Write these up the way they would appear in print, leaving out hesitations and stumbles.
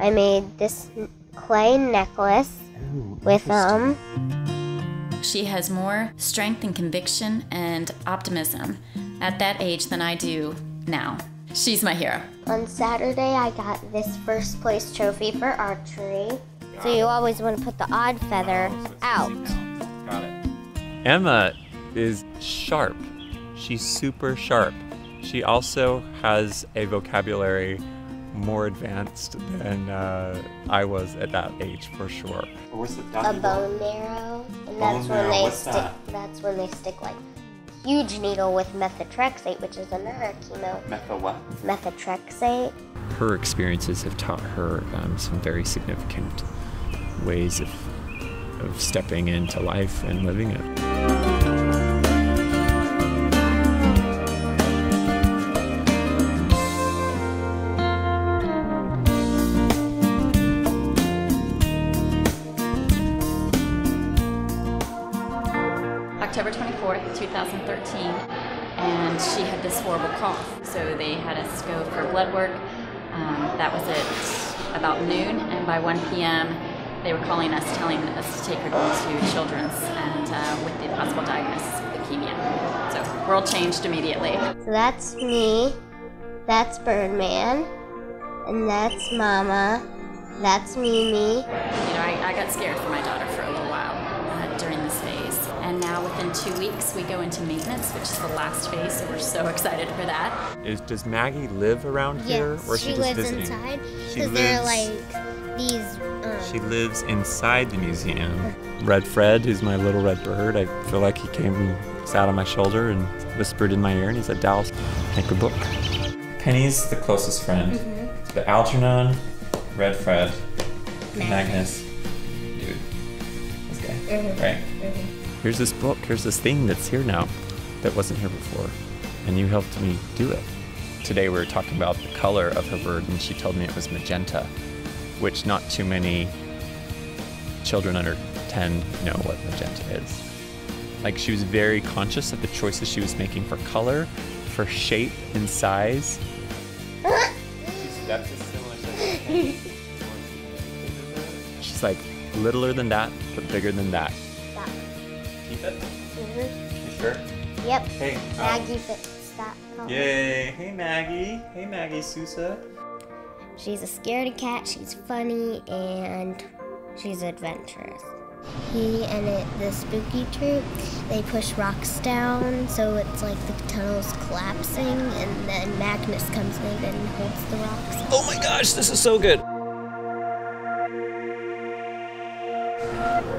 I made this clay necklace with them. She has more strength and conviction and optimism at that age than I do now. She's my hero. On Saturday, I got this first place trophy for archery. So you always want to put the odd feather out. Got it. Emma is sharp. She's super sharp. She also has a vocabulary more advanced than I was at that age, for sure. What's the a bone marrow, and that's when they stick like huge needle with methotrexate, which is another chemo. Metho what? Methotrexate. Her experiences have taught her some very significant ways of stepping into life and living it. October 24th, 2013, and she had this horrible cough. So they had us go for blood work. That was at about noon, and by 1 p.m. they were calling us, telling us to take her to Children's and with the possible diagnosis of leukemia. So world changed immediately. So that's me, that's Birdman, and that's Mama, that's Mimi. You know, I got scared for my daughter for a little while during this phase. And now within 2 weeks, we go into maintenance, which is the last phase, so we're so excited for that. Does Maggie live around here? Yes, or she just lives visiting? inside, because they're like these... She lives inside the museum. Red Fred, who's my little red bird, I feel like he came and sat on my shoulder and whispered in my ear, and he said, Dallas, take a book. Penny's the closest friend. The Algernon, Red Fred, Magnus, dude, this guy, right? Here's this book, here's this thing that's here now that wasn't here before, and you helped me do it. Today we were talking about the color of her bird, and she told me it was magenta, which not too many children under 10 know what magenta is. Like, she was very conscious of the choices she was making for color, for shape and size. That's a similar thing. She's like, littler than that, but bigger than that. Stop. Keep it? You sure? Yep. Hey. Maggie fixed that color. Yay. Hey, Maggie. Hey, Maggie Sousa. She's a scaredy cat, she's funny, and she's adventurous. He and the spooky troop, they push rocks down, so it's like the tunnel's collapsing, and then Magnus comes in and holds the rocks. Oh my gosh, this is so good.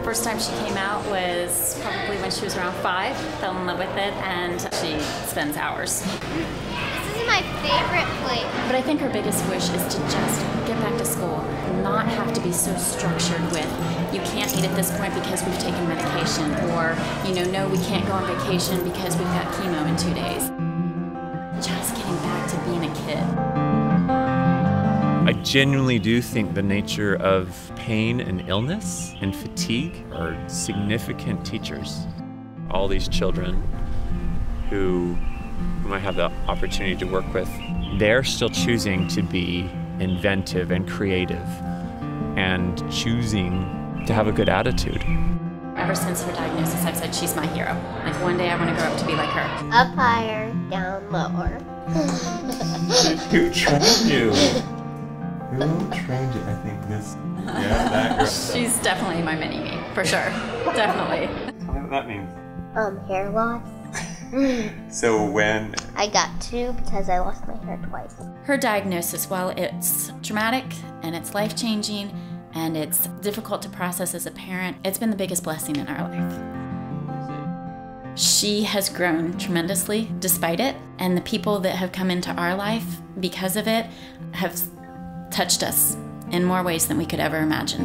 First time she came out was probably when she was around 5, fell in love with it, and she spends hours. This is my favorite place. But I think her biggest wish is to just get back to school, not have to be so structured with, you can't eat at this point because we've taken medication, or, you know, no, we can't go on vacation because we've got chemo in 2 days. Just getting back to being a kid. I genuinely do think the nature of pain and illness and fatigue are significant teachers. All these children whom I have the opportunity to work with, they're still choosing to be inventive and creative and choosing to have a good attitude. Ever since her diagnosis, I've said she's my hero. Like, one day I want to grow up to be like her. Up higher, down lower. Who trained you? Who trained you? I think this. Yeah, that girl. She's definitely my mini-me, for sure. Definitely. Tell me what that means. Hair loss. So when... I got 2 because I lost my hair twice. Her diagnosis, while it's traumatic and it's life-changing and it's difficult to process as a parent, it's been the biggest blessing in our life. She has grown tremendously despite it, and the people that have come into our life because of it have touched us in more ways than we could ever imagine.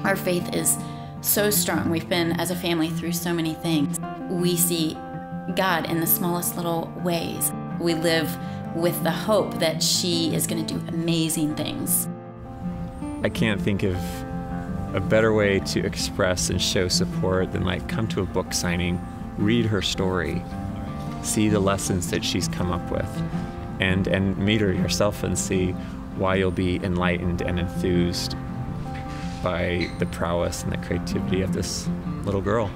Our faith is so strong. We've been, as a family, through so many things. We see God in the smallest little ways. We live with the hope that she is going to do amazing things. I can't think of a better way to express and show support than, like, come to a book signing, read her story, see the lessons that she's come up with, and meet her yourself and see why you'll be enlightened and enthused by the prowess and the creativity of this little girl.